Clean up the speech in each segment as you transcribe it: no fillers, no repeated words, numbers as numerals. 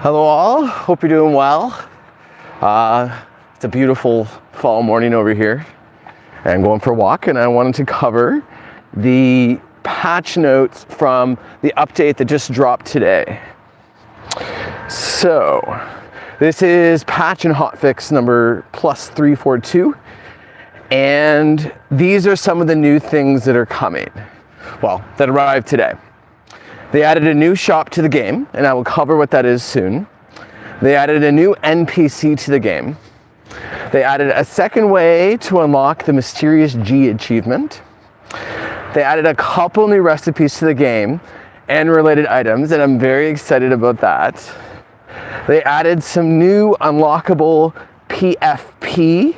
Hello all, hope you're doing well. It's a beautiful fall morning over here and going for a walk, and I wanted to cover the patch notes from the update that just dropped today. So this is patch and hotfix number +342, and these are some of the new things that are coming, well, that arrived today. They added a new shop to the game, and I will cover what that is soon. They added a new NPC to the game. They added a second way to unlock the Mysterious G achievement. They added a couple new recipes to the game and related items, and I'm very excited about that. They added some new unlockable PFP.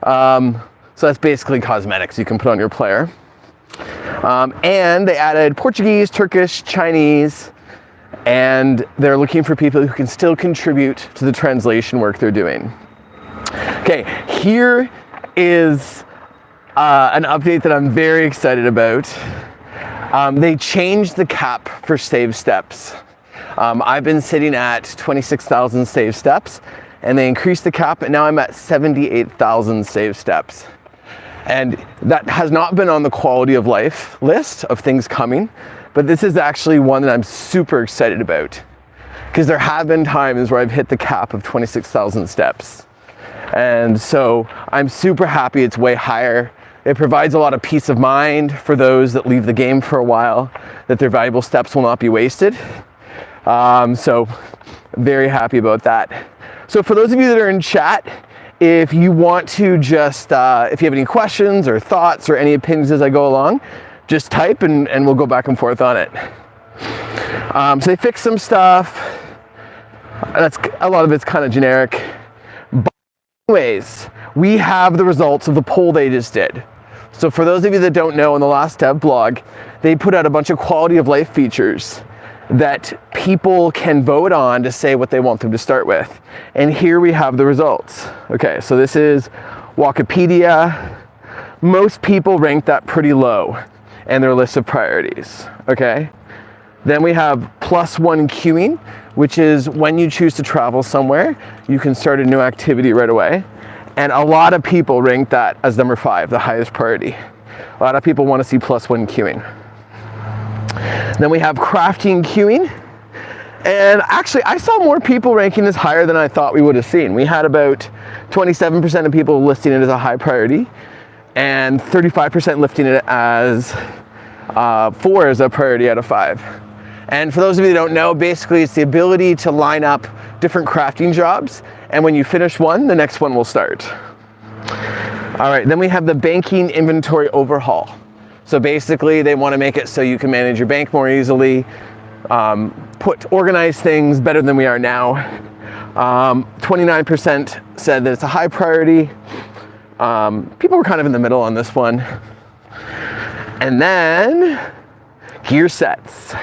So that's basically cosmetics you can put on your player. And they added Portuguese, Turkish, Chinese, and they're looking for people who can still contribute to the translation work they're doing. Okay, here is an update that I'm very excited about. They changed the cap for save steps. I've been sitting at 26,000 save steps, and they increased the cap, and now I'm at 78,000 save steps. And that has not been on the quality of life list of things coming, but this is actually one that I'm super excited about, because there have been times where I've hit the cap of 26,000 steps. And so I'm super happy it's way higher. It provides a lot of peace of mind for those that leave the game for a while, that their valuable steps will not be wasted. So very happy about that. So for those of you that are in chat, if you want to just, if you have any questions or thoughts or any opinions as I go along, just type and we'll go back and forth on it. So they fixed some stuff. A lot of it's kind of generic. But anyways, we have the results of the poll they just did. So for those of you that don't know, in the last dev blog, they put out a bunch of quality of life features that people can vote on to say what they want them to start with. And here we have the results. Okay, so this is Wikipedia. Most people rank that pretty low in their list of priorities, okay? Then we have +1 queuing, which is when you choose to travel somewhere, you can start a new activity right away. And a lot of people rank that as number 5, the highest priority. A lot of people want to see +1 queuing. Then we have crafting queuing, and actually I saw more people ranking this higher than I thought we would have seen. We had about 27% of people listing it as a high priority, and 35% listing it as 4 as a priority out of 5. And for those of you that don't know, basically it's the ability to line up different crafting jobs, and when you finish one, the next one will start. All right, then we have the banking inventory overhaul. So basically they want to make it so you can manage your bank more easily, organize things better than we are now. 29% said that it's a high priority. People were kind of in the middle on this one. And then gear sets.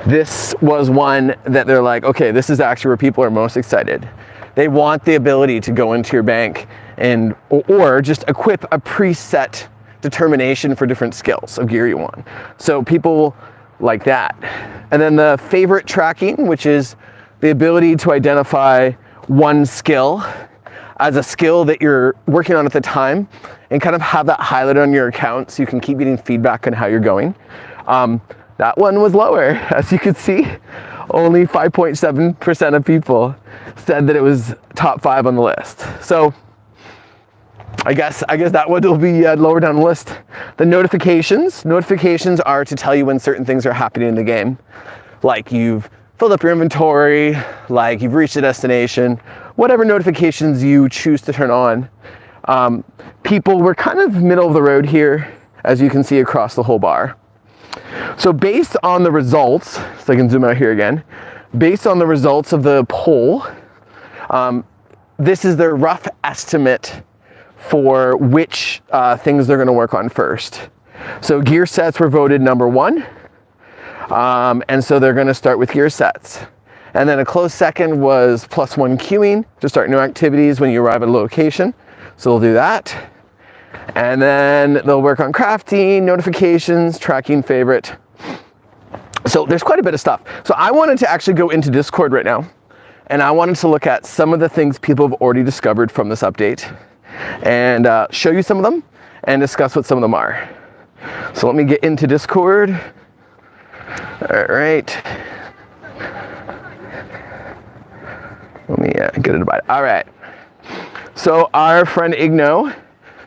This was one that they're like, okay, this is actually where people are most excited. They want the ability to go into your bank and or just equip a preset determination for different skills of gear you want. So people like that. And then the favorite tracking, which is the ability to identify one skill as a skill that you're working on at the time and kind of have that highlighted on your account so you can keep getting feedback on how you're going. That one was lower, as you can see. Only 5.7% of people said that it was top 5 on the list. So I guess that one will be lower down the list. The notifications. Notifications are to tell you when certain things are happening in the game. Like you've filled up your inventory, like you've reached a destination, whatever notifications you choose to turn on. People were kind of middle of the road here, as you can see across the whole bar. So based on the results, so I can zoom out here again, based on the results of the poll, this is their rough estimate for which things they're going to work on first. So gear sets were voted number 1, and so they're going to start with gear sets. And then a close second was +1 queuing to start new activities when you arrive at a location. So they'll do that. And then they'll work on crafting, notifications, tracking favorite. So there's quite a bit of stuff. So I wanted to actually go into Discord right now and I wanted to look at some of the things people have already discovered from this update and show you some of them and discuss what some of them are. So let me get into Discord. All right. Let me get it divided. All right. So our friend Igno,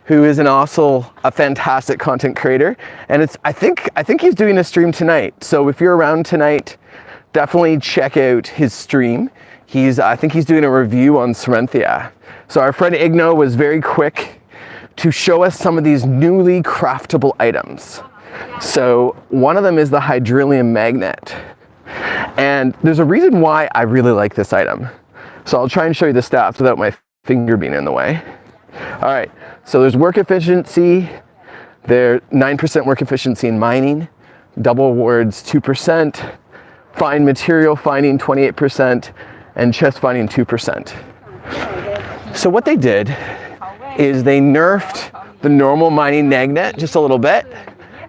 who is also a fantastic content creator, and I think he's doing a stream tonight. So if you're around tonight, definitely check out his stream. I think he's doing a review on Serenthia. So our friend Igno was very quick to show us some of these newly craftable items. So one of them is the Hydrilium magnet. And there's a reason why I really like this item. So I'll try and show you the stats without my finger being in the way. All right, so there's work efficiency. There's 9% work efficiency in mining, double awards 2%, fine material finding 28%, and chest finding 2%. So what they did is they nerfed the normal mining magnet just a little bit,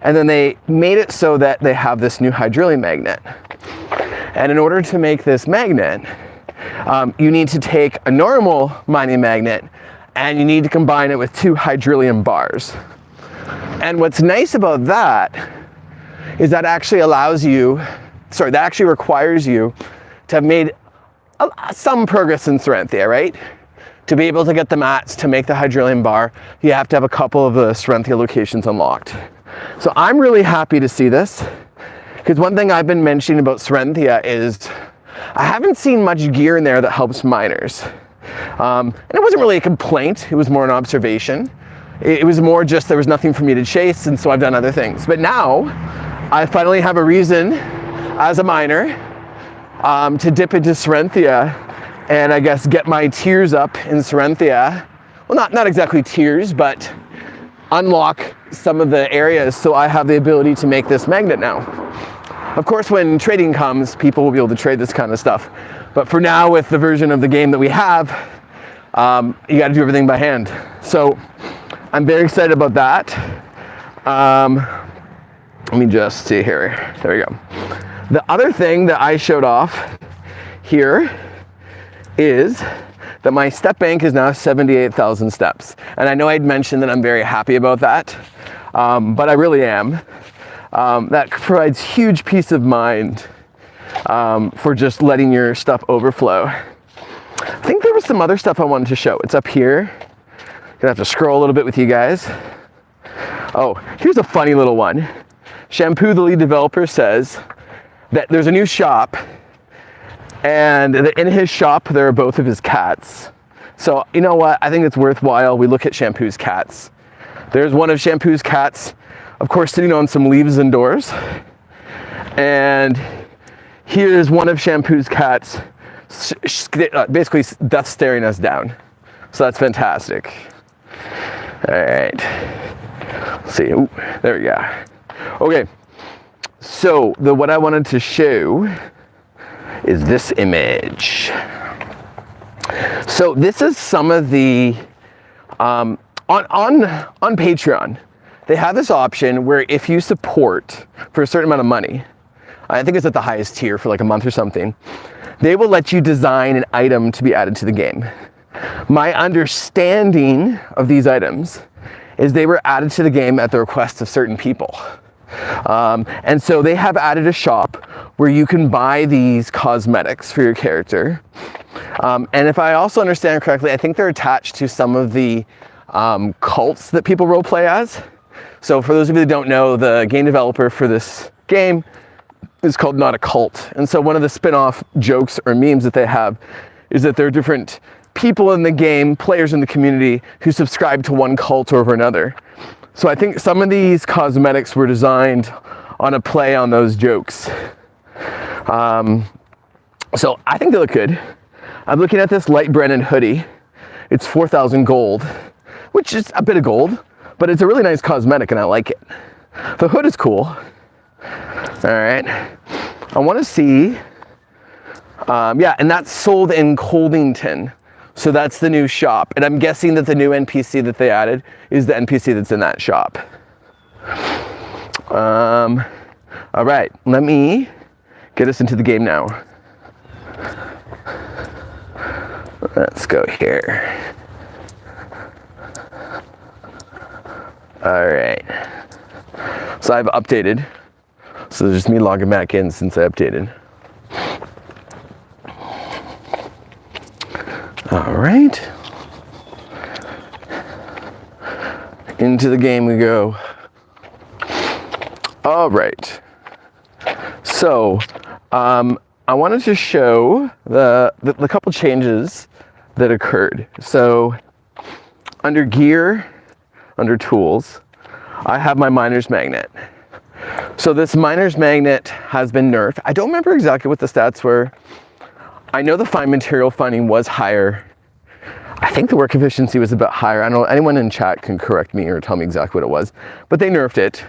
and then they made it so that they have this new Hydrilium magnet. And in order to make this magnet, you need to take a normal mining magnet and you need to combine it with 2 Hydrilium bars. And what's nice about that is that actually requires you to have made some progress in Serenthia, right? To be able to get the mats to make the Hydrilium bar, you have to have a couple of the Serenthia locations unlocked. So I'm really happy to see this, because one thing I've been mentioning about Serenthia is I haven't seen much gear in there that helps miners. And it wasn't really a complaint, it was more an observation. It was more just there was nothing for me to chase, and so I've done other things. But now, I finally have a reason, as a miner, to dip into Serenthia and I guess get my tiers up in Serenthia. Well, not exactly tiers, but unlock some of the areas so I have the ability to make this magnet now. Of course, when trading comes, people will be able to trade this kind of stuff. But for now, with the version of the game that we have, you got to do everything by hand. So I'm very excited about that. Let me just see here. There we go. The other thing that I showed off here is that my step bank is now 78,000 steps. And I know I'd mentioned that I'm very happy about that, but I really am. That provides huge peace of mind for just letting your stuff overflow. I think there was some other stuff I wanted to show. It's up here. Gonna have to scroll a little bit with you guys. Oh, here's a funny little one. Shampoo, the lead developer, says that there's a new shop, and in his shop there are both of his cats. So you know what? I think it's worthwhile we look at Shampoo's cats. There's one of Shampoo's cats, of course, sitting on some leaves indoors. And here's one of Shampoo's cats basically death staring us down. So that's fantastic. All right. Let's see. Ooh, there we go. Okay. So what I wanted to show is this image. So this is some of the on Patreon. They have this option where if you support for a certain amount of money, I think it's at the highest tier for like a month or something, they will let you design an item to be added to the game. My understanding of these items is they were added to the game at the request of certain people. And so they have added a shop where you can buy these cosmetics for your character. And if I also understand correctly, I think they're attached to some of the cults that people roleplay as. So for those of you that don't know, the game developer for this game is called Not a Cult. And so one of the spin-off jokes or memes that they have is that there are different people in the game, players in the community, who subscribe to one cult over another. So I think some of these cosmetics were designed on a play on those jokes. So I think they look good. I'm looking at this light Brennan hoodie. It's 4,000 gold, which is a bit of gold, but it's a really nice cosmetic and I like it. The hood is cool. All right. I want to see, yeah, and that's sold in Coldington. So that's the new shop. And I'm guessing that the new NPC that they added is the NPC that's in that shop. All right, let me get us into the game now. Let's go here. All right. So I've updated. So there's just me logging back in since I updated. All right. Into the game we go. All right. So I wanted to show the couple changes that occurred. So under gear, under tools, I have my miner's magnet. So this miner's magnet has been nerfed. I don't remember exactly what the stats were. I know the fine material finding was higher. I think the work efficiency was a bit higher. I don't know, anyone in chat can correct me or tell me exactly what it was, but they nerfed it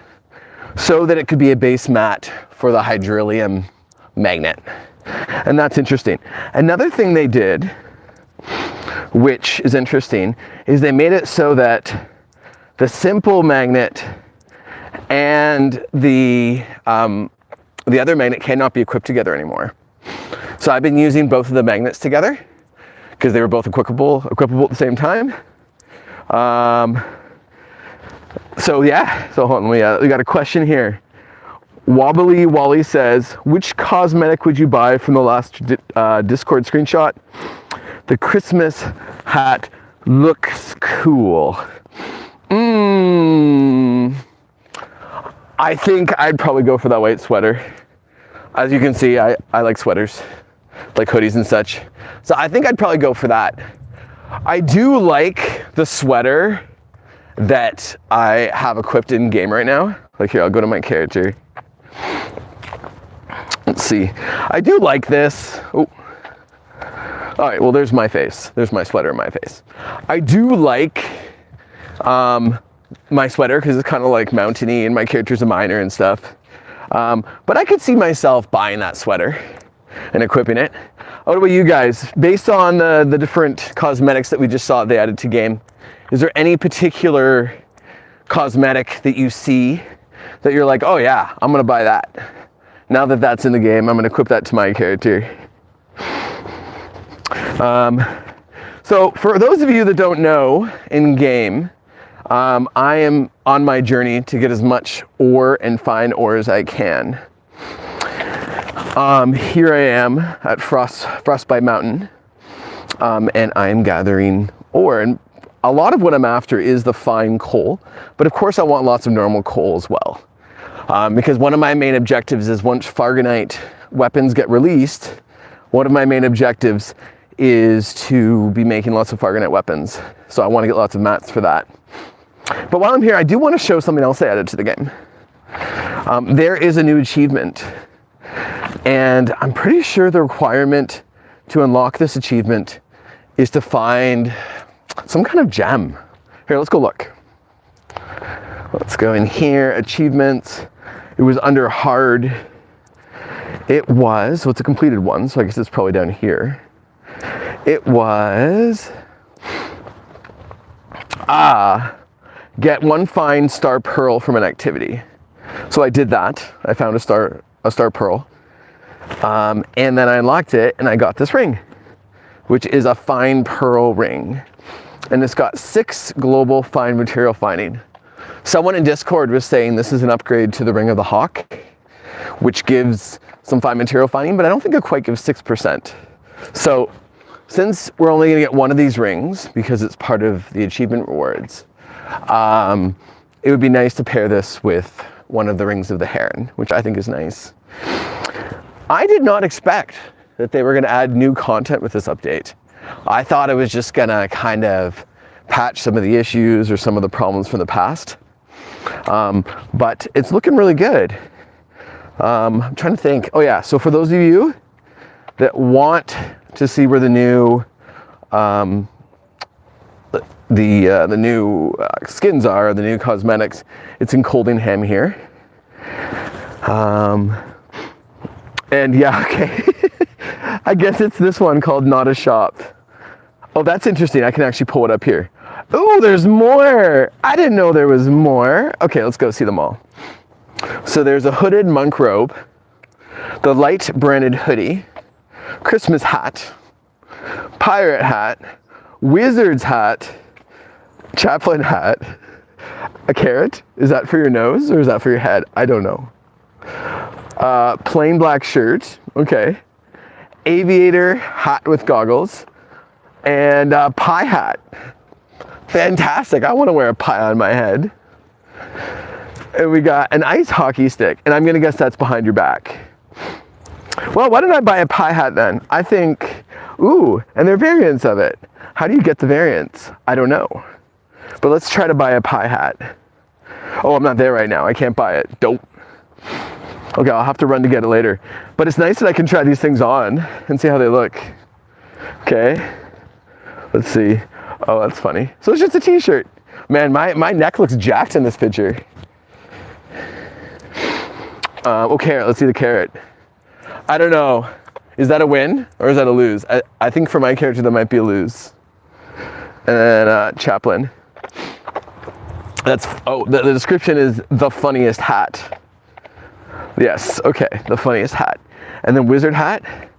so that it could be a base mat for the hydrilium magnet. And that's interesting. Another thing they did, which is interesting, is they made it so that the simple magnet and the other magnet cannot be equipped together anymore. So I've been using both of the magnets together because they were both equipable at the same time. So yeah, so hold on, we got a question here. Wobbly Wally says, which cosmetic would you buy from the last Discord screenshot? The Christmas hat looks cool. I think I'd probably go for that white sweater. As you can see, I like sweaters, like hoodies and such. So I think I'd probably go for that. I do like the sweater that I have equipped in game right now. Like here, I'll go to my character. Let's see. I do like this. Oh. All right, well, there's my face. There's my sweater and my face. I do like my sweater because it's kind of like mountainy and my character's a miner and stuff. But I could see myself buying that sweater and equipping it. What about you guys? Based on the different cosmetics that we just saw they added to game, is there any particular cosmetic that you see that you're like, oh yeah, I'm gonna buy that. Now that that's in the game, I'm gonna equip that to my character. So for those of you that don't know, in game, I am on my journey to get as much ore and fine ore as I can. Here I am at Frostbite Mountain, and I am gathering ore. And a lot of what I'm after is the fine coal, but of course I want lots of normal coal as well. Because one of my main objectives is once Fargonite weapons get released, one of my main objectives is to be making lots of Fargonite weapons. So I want to get lots of mats for that. But while I'm here, I do want to show something else I added to the game. There is a new achievement, and I'm pretty sure the requirement to unlock this achievement is to find some kind of gem. Here, let's go look. Let's go in here, achievements. It was under hard. It was, so it's a completed one, so I guess it's probably down here. It was, get one fine star pearl from an activity. So I did that. I found a star pearl. And then I unlocked it and I got this ring, which is a fine pearl ring. And it's got 6 global fine material finding. Someone in Discord was saying this is an upgrade to the Ring of the Hawk, which gives some fine material finding, but I don't think it quite gives 6%. So since we're only gonna get one of these rings because it's part of the achievement rewards, it would be nice to pair this with one of the rings of the heron, which I think is nice. I did not expect that they were gonna add new content with this update. I thought it was just gonna kind of patch some of the issues or some of the problems from the past. But it's looking really good. I'm trying to think. Oh yeah, so for those of you that want to see where the new skins are, the new cosmetics, it's in Coldingham here. And yeah, okay. I guess it's this one called Not a Shop. Oh, that's interesting. I can actually pull it up here. Oh, there's more. I didn't know there was more. Okay, let's go see them all. So there's a hooded monk robe, the light branded hoodie, Christmas hat, pirate hat, wizard's hat, chaplain hat, a carrot. Is that for your nose or is that for your head? I don't know. Plain black shirt, okay. Aviator hat with goggles, and pie hat. Fantastic, I want to wear a pie on my head. And we got an ice hockey stick, and I'm gonna guess that's behind your back. Well, why don't I buy a pie hat then? I think, ooh, and there are variants of it. How do you get the variants? I don't know. But let's try to buy a pie hat. Oh, I'm not there right now, I can't buy it, dope. Okay, I'll have to run to get it later. But it's nice that I can try these things on and see how they look. Okay, let's see. Oh, that's funny. So it's just a t-shirt. Man, my neck looks jacked in this picture. Oh, carrot, let's see the carrot. I don't know, is that a win or is that a lose? I think for my character that might be a lose. And then chaplain. That's, oh, the description is the funniest hat. Yes, okay, the funniest hat. And then wizard hat.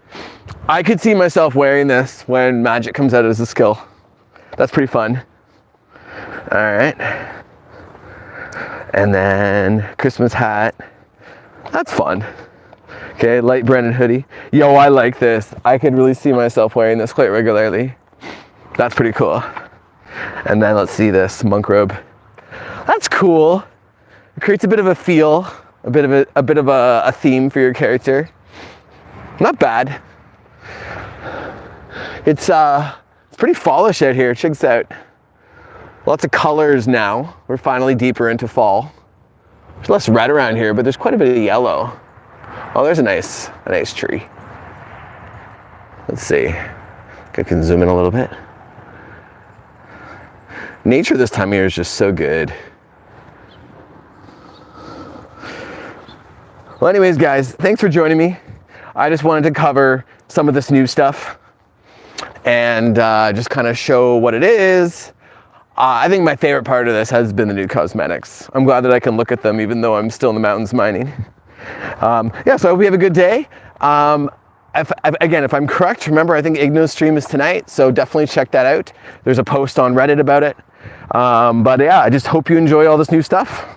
I could see myself wearing this when magic comes out as a skill. That's pretty fun. All right. And then Christmas hat. That's fun. Okay, light branded hoodie. Yo, I like this. I could really see myself wearing this quite regularly. That's pretty cool. And then let's see this monk robe. That's cool. It creates a bit of a feel. A bit of a theme for your character. Not bad. It's pretty fallish out here. Check this out. Lots of colors now. We're finally deeper into fall. There's less red around here, but there's quite a bit of yellow. Oh, there's a nice tree. Let's see. I can zoom in a little bit. Nature this time of year is just so good. Well, anyways, guys, thanks for joining me. I just wanted to cover some of this new stuff and just kind of show what it is. I think my favorite part of this has been the new cosmetics. I'm glad that I can look at them even though I'm still in the mountains mining. Yeah, so I hope you have a good day. If I'm correct, remember I think Igno's stream is tonight, so definitely check that out. There's a post on Reddit about it. But yeah, I just hope you enjoy all this new stuff.